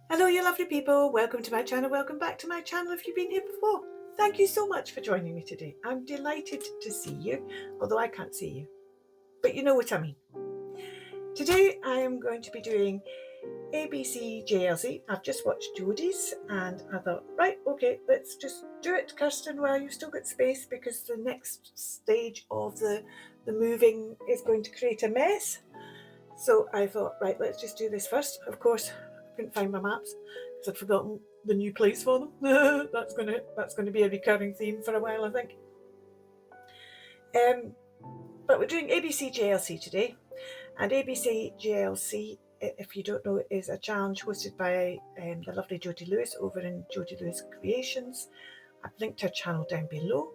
Hello you lovely people, welcome to my channel, welcome back to my channel if you've been here before. Thank you so much for joining me today. I'm delighted to see you, although I can't see you, but you know what I mean. Today I am going to be doing ABC JLC. I've just watched Jodi's and I thought, right, okay, let's just do it, Kirsten, while you've still got space, because the next stage of the moving is going to create a mess. So I thought, right, let's just do this first. Of course, I couldn't find my maps because I'd forgotten the new place for them. That's gonna be a recurring theme for a while, I think. But we're doing ABC JLC today, and ABC JLC, if you don't know, is a challenge hosted by the lovely Jodi Lewis over in Jodi Lewis Creations. I've linked her channel down below.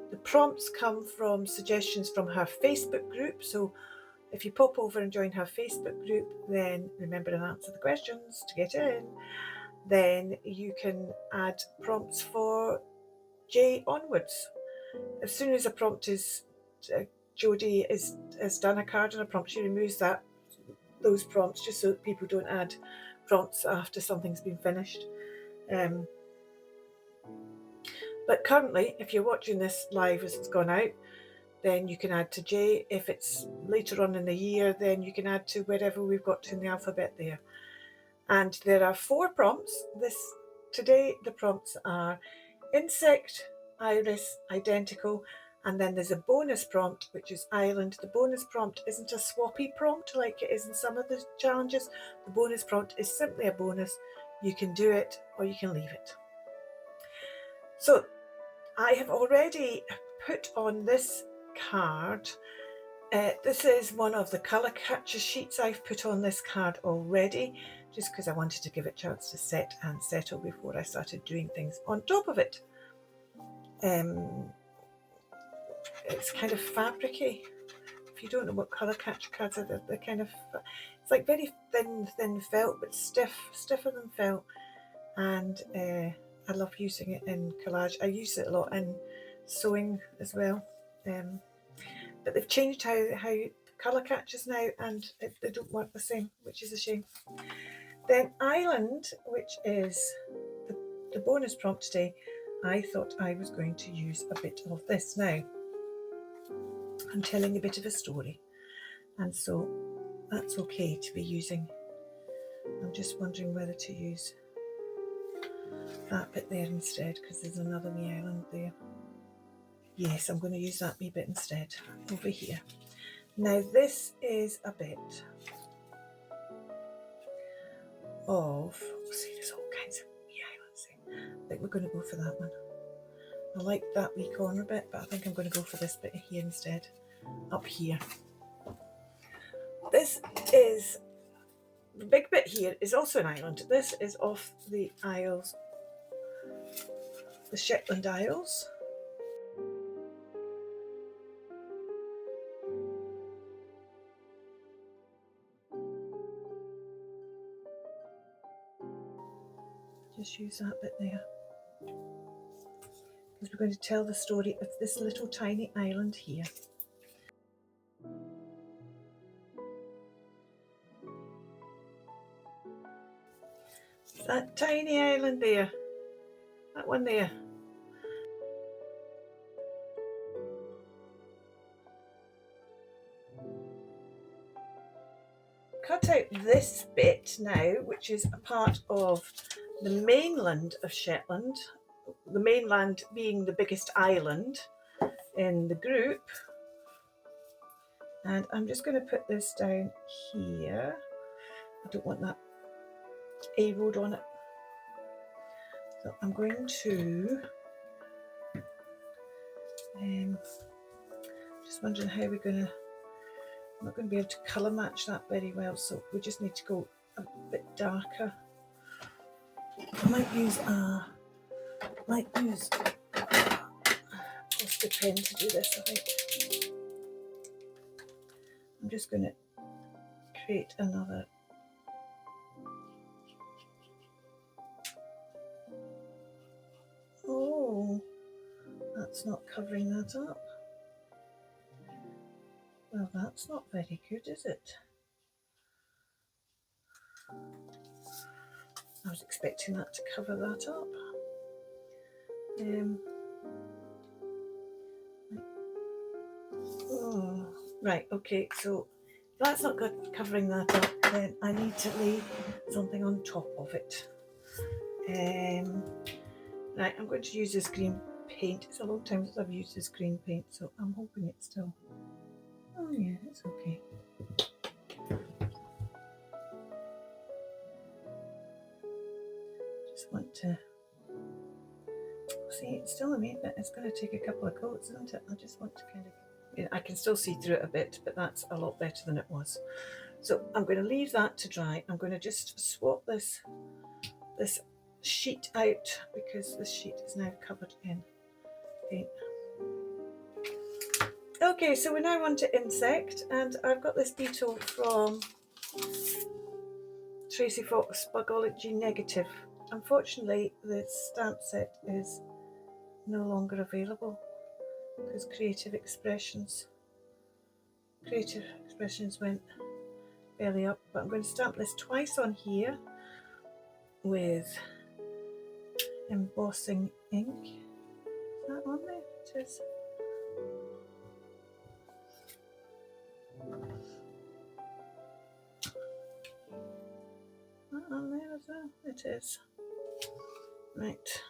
The prompts come from suggestions from her Facebook group, so if you pop over and join her Facebook group, then remember and answer the questions to get in, then you can add prompts for J onwards. As soon as a prompt is, Jodi has done a card and a prompt, she removes those prompts just so that people don't add prompts after something's been finished. But currently, if you're watching this live as it's gone out, then you can add to J. If it's later on in the year, then you can add to wherever we've got to in the alphabet there. And there are 4 prompts. Today the prompts are insect, iris, identical, and then there's a bonus prompt, which is island. The bonus prompt isn't a swappy prompt like it is in some of the challenges. The bonus prompt is simply a bonus. You can do it or you can leave it. So I have already put on this card. This is one of the colour catcher sheets I've put on this card already, just because I wanted to give it a chance to set and settle before I started doing things on top of it. It's kind of fabricy. If you don't know what colour catcher cards are, they're kind of, it's like very thin felt, but stiffer than felt. And I love using it in collage. I use it a lot in sewing as well. But they've changed how colour catchers now, and they don't work the same, which is a shame. Then island, which is the bonus prompt today, I thought I was going to use a bit of this. Now I'm telling a bit of a story, and so that's okay to be using. I'm just wondering whether to use that bit there instead, because there's another wee island there. Yes, I'm going to use that wee bit instead over here. Now this is a bit of, see, there's all kinds of wee islands there. I think we're going to go for that one. I like that wee corner bit, but I think I'm going to go for this bit here instead, up here. This is, the big bit here is also an island. This is off the Isles, the Shetland Isles. Just use that bit there, because we're going to tell the story of this little tiny island here. That tiny island there, that one there. Cut out this bit now, which is a part of the mainland of Shetland, the mainland being the biggest island in the group. And I'm just going to put this down here. I don't want that A road on it. So I'm going to, just wondering how we're going to, I'm not going to be able to colour match that very well, so we just need to go a bit darker. I might use a poster pen to do this, I think. I'm just going to create another. Oh, that's not covering that up. Well, that's not very good, is it? I was expecting that to cover that up. Oh, right, okay, so that's not good covering that up. Then I need to lay something on top of it. Right, I'm going to use this green paint. It's a long time since I've used this green paint, so I'm hoping it's still... Oh yeah, it's okay. Just want to... See, it's still a wee bit. It's going to take a couple of coats, isn't it? I just want to kind of... I can still see through it a bit, but that's a lot better than it was. So I'm going to leave that to dry. I'm going to just swap this sheet out because this sheet is now covered in paint. Okay, so we're now on to insect, and I've got this beetle from Tracy Fox Bugology Negative. Unfortunately, the stamp set is no longer available because Creative Expressions went belly up, but I'm going to stamp this twice on here with embossing ink. Is that on there? It is. That on there as well? It is. Right.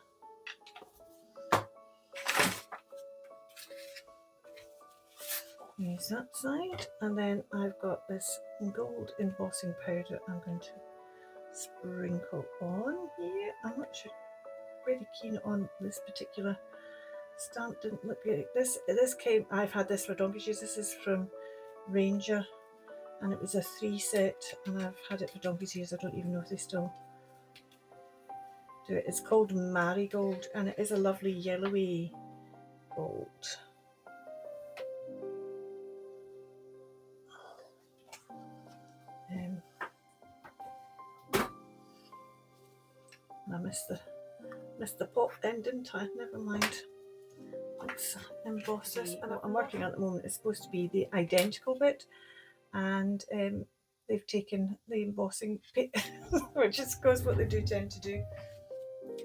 Use that side, and then I've got this gold embossing powder I'm going to sprinkle on here. I'm not sure, really keen on this particular stamp. Didn't look good. This came, I've had this for donkey's years. This is from Ranger, and it was a 3 set, and I've had it for donkey's years. I don't even know if they still do it. It's called Marigold, and it is a lovely yellowy gold. I missed the pop then, didn't I? Never mind. Let's emboss this. And what I'm working on at the moment is supposed to be the identical bit, and they've taken the embossing bit, which is, of course, what they do tend to do.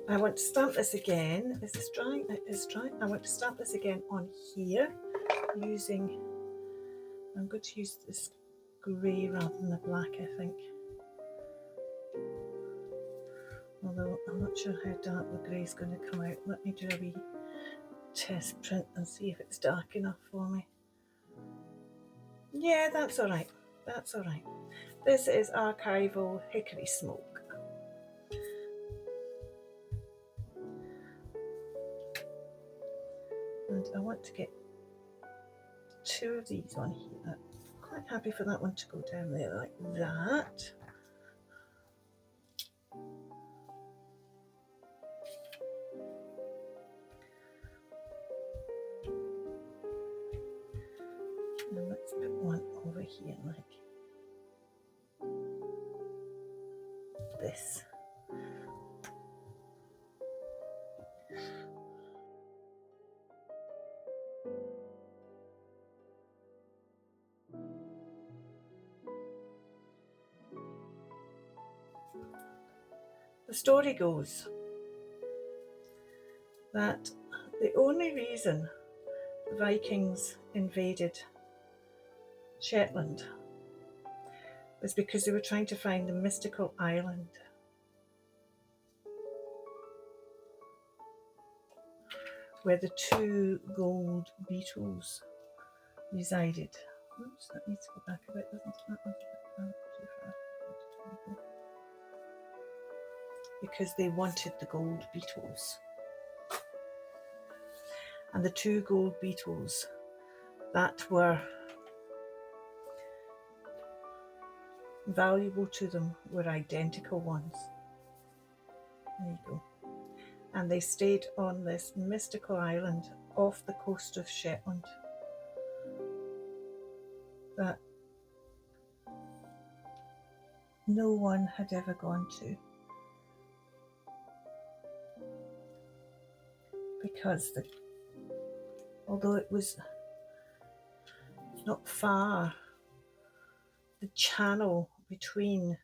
I want to stamp this again. Is this drying? It is drying. I want to stamp this again on here using... I'm going to use this grey rather than the black, I think. Although I'm not sure how dark the grey is going to come out. Let me do a wee test print and see if it's dark enough for me. Yeah, that's all right. That's all right. This is Archival Hickory Smoke. And I want to get 2 of these on here. I'm quite happy for that one to go down there like that. And let's put one over here like this. The story goes that the only reason the Vikings invaded Shetland was because they were trying to find the mystical island. Where the 2 gold beetles resided. Oops, that needs to go back a bit, doesn't it? That one's a bit too far. Because they wanted the gold beetles. And the 2 gold beetles that were valuable to them were identical ones. There you go. And they stayed on this mystical island off the coast of Shetland that no one had ever gone to, because although it was not far, the channel between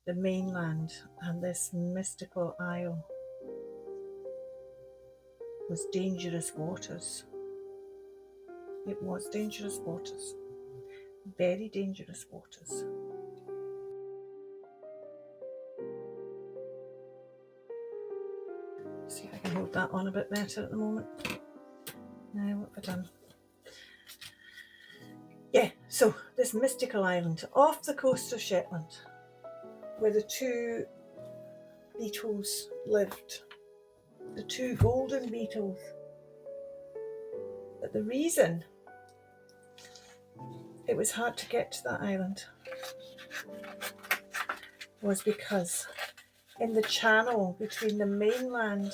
the mainland and this mystical isle was dangerous waters. It was dangerous waters, very dangerous waters. See if I can hold that on a bit better at the moment. Now, what have I done? Yeah, so this mystical island off the coast of Shetland, where the two beetles lived, the two golden beetles. But the reason it was hard to get to that island was because in the channel between the mainland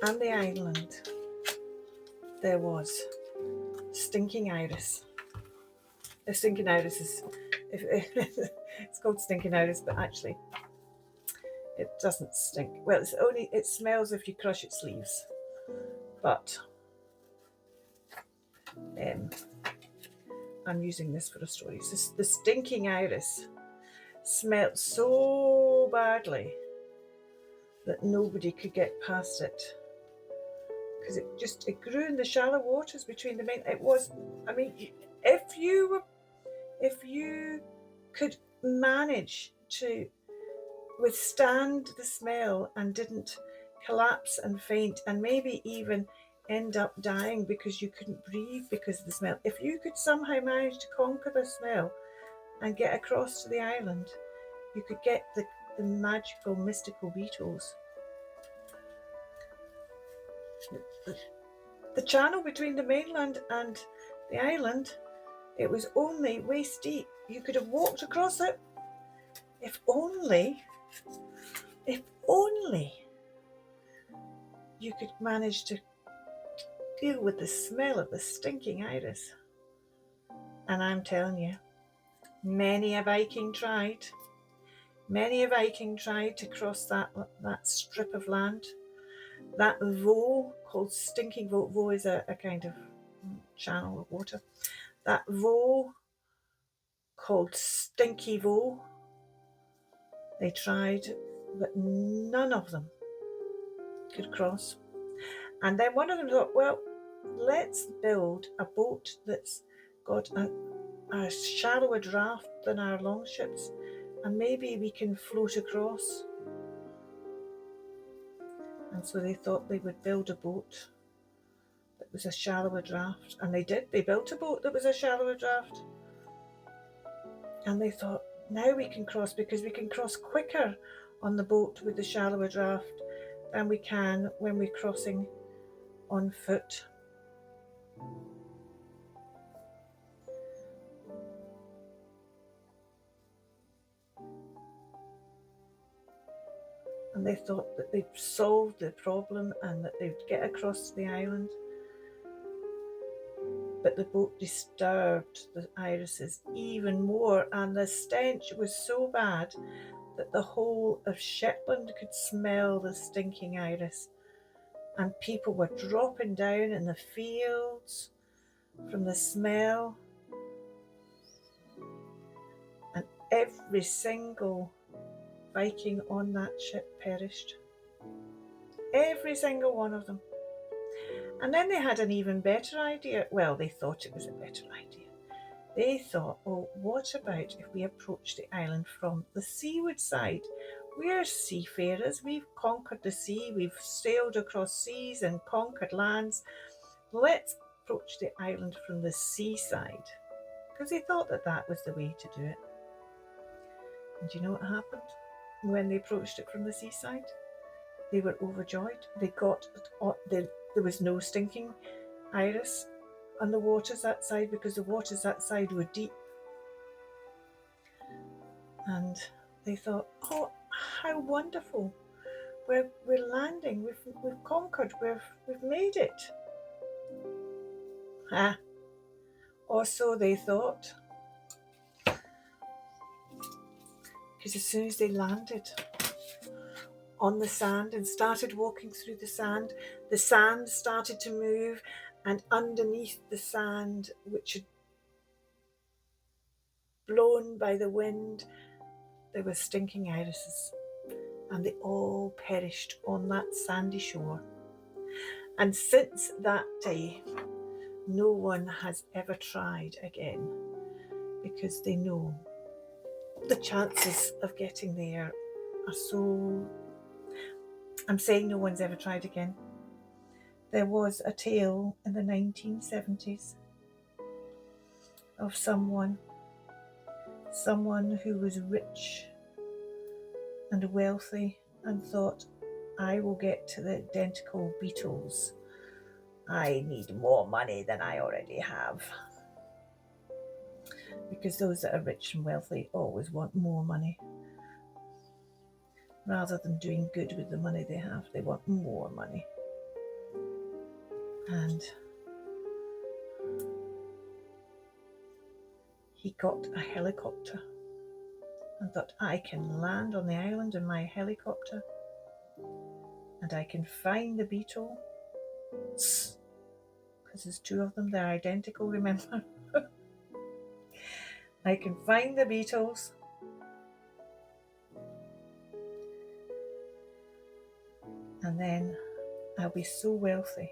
and the island there was stinking iris. The stinking iris is, it's called stinking iris, but actually it doesn't stink. Well, it smells if you crush its leaves, but I'm using this for a story. So the stinking iris smelled so badly that nobody could get past it, because it grew in the shallow waters between the main. It was, I mean, if you could manage to withstand the smell and didn't collapse and faint and maybe even end up dying because you couldn't breathe because of the smell, if you could somehow manage to conquer the smell and get across to the island, you could get the magical, mystical beetles. The channel between the mainland and the island, it was only waist deep. You could have walked across it. If only you could manage to deal with the smell of the stinking iris. And I'm telling you, many a Viking tried to cross that strip of land. That voe called Stinking Voe. Voe is a kind of channel of water. That voe called Stinky Voe. They tried, but none of them could cross. And then one of them thought, well, let's build a boat that's got a shallower draft than our longships, and maybe we can float across. And so they thought they would build a boat that was a shallower draft, and they did. They built a boat that was a shallower draft, and they thought, now we can cross, because we can cross quicker on the boat with the shallower draft than we can when we're crossing on foot. And they thought that they'd solved the problem and that they'd get across to the island. But the boat disturbed the irises even more, and the stench was so bad that the whole of Shetland could smell the stinking iris, and people were dropping down in the fields from the smell, and every single Viking on that ship perished. Every single one of them. And then they had an even better idea. Well, they thought it was a better idea. They thought, oh, what about if we approach the island from the seaward side? We're seafarers. We've conquered the sea. We've sailed across seas and conquered lands. Let's approach the island from the seaside. Because they thought that that was the way to do it. And do you know what happened when they approached it from the seaside? They were overjoyed. There was no stinking iris on the waters that side, because the waters that side were deep. And they thought, oh, how wonderful. We're landing. We've conquered. We've made it. Or so they thought. Because as soon as they landed on the sand and started walking through the sand started to move, and underneath the sand, which had blown by the wind. There were stinking irises, and they all perished on that sandy shore. And since that day, no one has ever tried again, because they know the chances of getting there are so... I'm saying no one's ever tried again. There was a tale in the 1970s of someone who was rich and wealthy and thought, I will get to the identical beetles. I need more money than I already have. Because those that are rich and wealthy always want more money. Rather than doing good with the money they have, they want more money. And he got a helicopter and thought, I can land on the island in my helicopter and I can find the beetle, because there's two of them, they're identical, remember? I can find the beetles and then I'll be so wealthy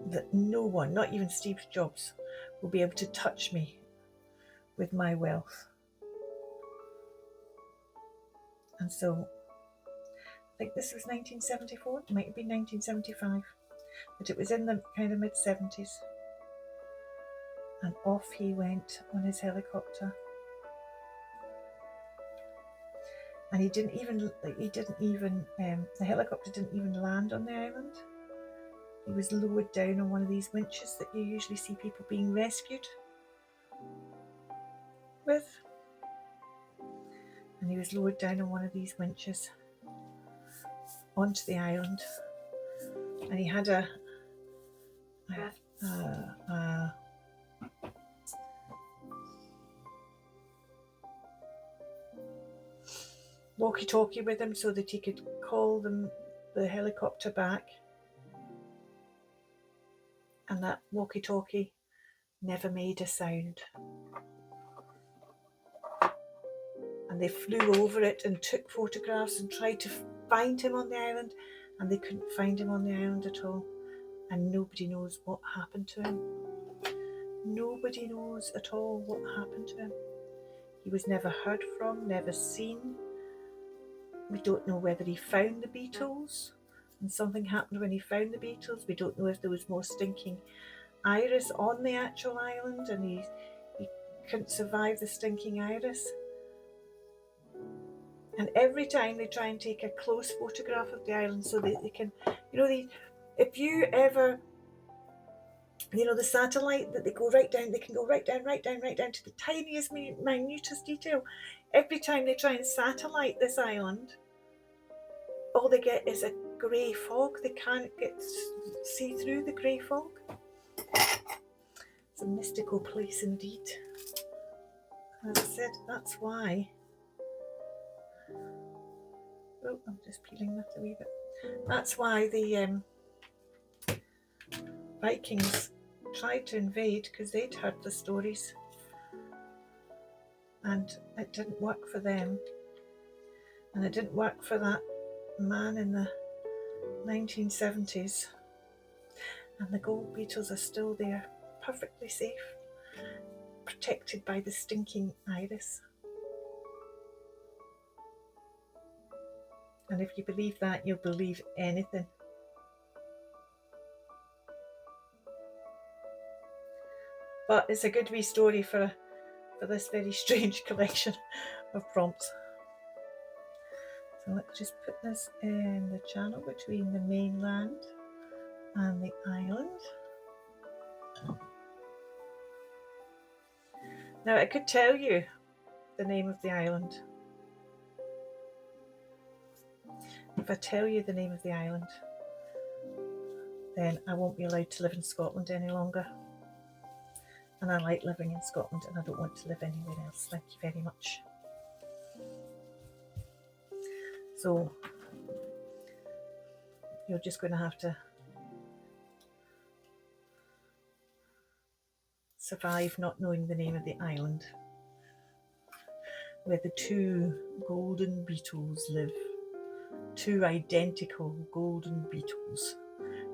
that no one, not even Steve Jobs, will be able to touch me with my wealth. And so, I think this was 1974, it might have been 1975, but it was in the kind of mid-70s. And off he went on his helicopter. And the helicopter didn't even land on the island. He was lowered down on one of these winches that you usually see people being rescued with. And he was lowered down on one of these winches onto the island. And he had a walkie-talkie with him so that he could call the helicopter back. And that walkie-talkie never made a sound. And they flew over it and took photographs and tried to find him on the island, and they couldn't find him on the island at all. And nobody knows what happened to him. Nobody knows at all what happened to him. He was never heard from, never seen. We don't know whether he found the beetles and something happened when he found the beetles. We don't know if there was more stinking iris on the actual island and he couldn't survive the stinking iris. And every time they try and take a close photograph of the island so that they can, if you ever, the satellite that they go right down, they can go right down to the tiniest, minutest detail. Every time they try and satellite this island, all they get is a grey fog. They can't see through the grey fog. It's a mystical place indeed. As I said, that's why. Oh, I'm just peeling that a wee bit. That's why the Vikings tried to invade, because they'd heard the stories and it didn't work for them, and it didn't work for that man in the 1970s, and the gold beetles are still there, perfectly safe, protected by the stinking iris. And if you believe that, you'll believe anything. But it's a good wee story for this very strange collection of prompts. So let's just put this in the channel between the mainland and the island. Now I could tell you the name of the island. If I tell you the name of the island, then I won't be allowed to live in Scotland any longer. And I like living in Scotland and I don't want to live anywhere else. Thank you very much. So you're just going to have to survive not knowing the name of the island where the two golden beetles live. Two identical golden beetles,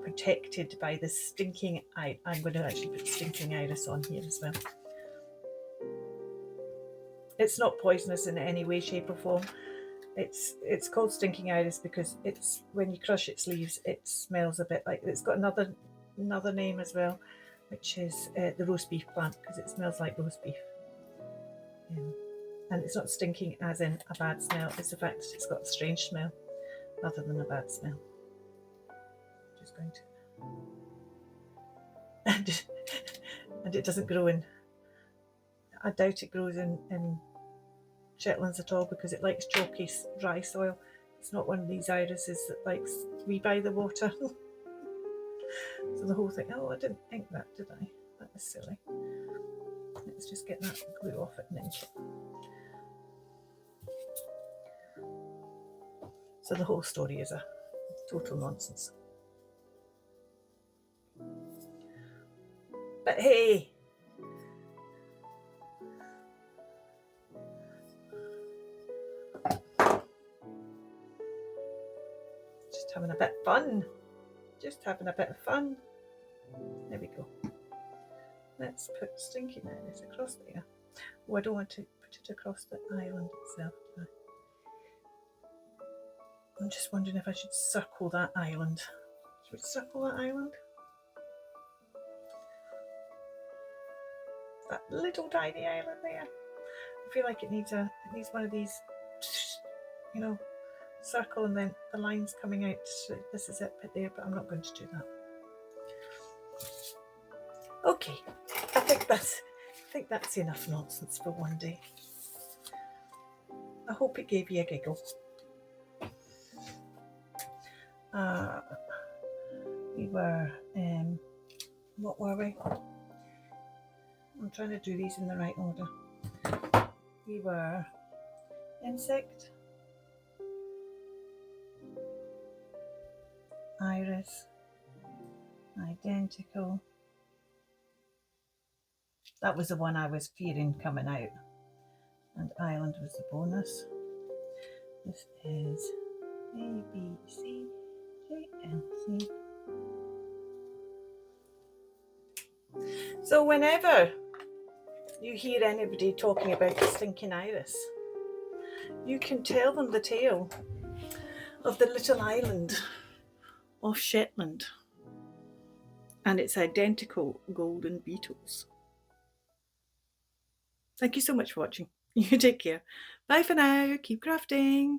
protected by the stinking iris. I'm going to actually put stinking iris on here as well. It's not poisonous in any way, shape or form. It's called stinking iris because it's, when you crush its leaves, it smells a bit like, it's got another name as well, which is the roast beef plant, because it smells like roast beef. And it's not stinking as in a bad smell, it's the fact that it's got a strange smell rather than a bad smell. Just going to and it doesn't grow in, I doubt it grows in Shetlands at all, because it likes chalky dry soil. It's not one of these irises that likes to be by the water. So the whole thing, oh, I didn't ink that, did I? That was silly. Let's just get that glue off it and ink it. So the whole story is a total nonsense. But hey, just having a bit of fun. Just having a bit of fun. There we go. Let's put stinking iris across there. Oh, I don't want to put it across the island itself, do I? I'm just wondering if I should circle that island. Should we circle that island? That little tiny island there. I feel like it needs one of these, you know, circle and then the lines coming out. So this is it bit there, but I'm not going to do that. Okay, I think that's enough nonsense for one day. I hope it gave you a giggle. We were, what were we? I'm trying to do these in the right order. We were insect, iris, identical. That was the one I was fearing coming out. And island was the bonus. This is A, B, C, J, L, C. So whenever you hear anybody talking about the stinking iris, you can tell them the tale of the little island off Shetland and its identical golden beetles. Thank you so much for watching. You take care. Bye for now. Keep crafting.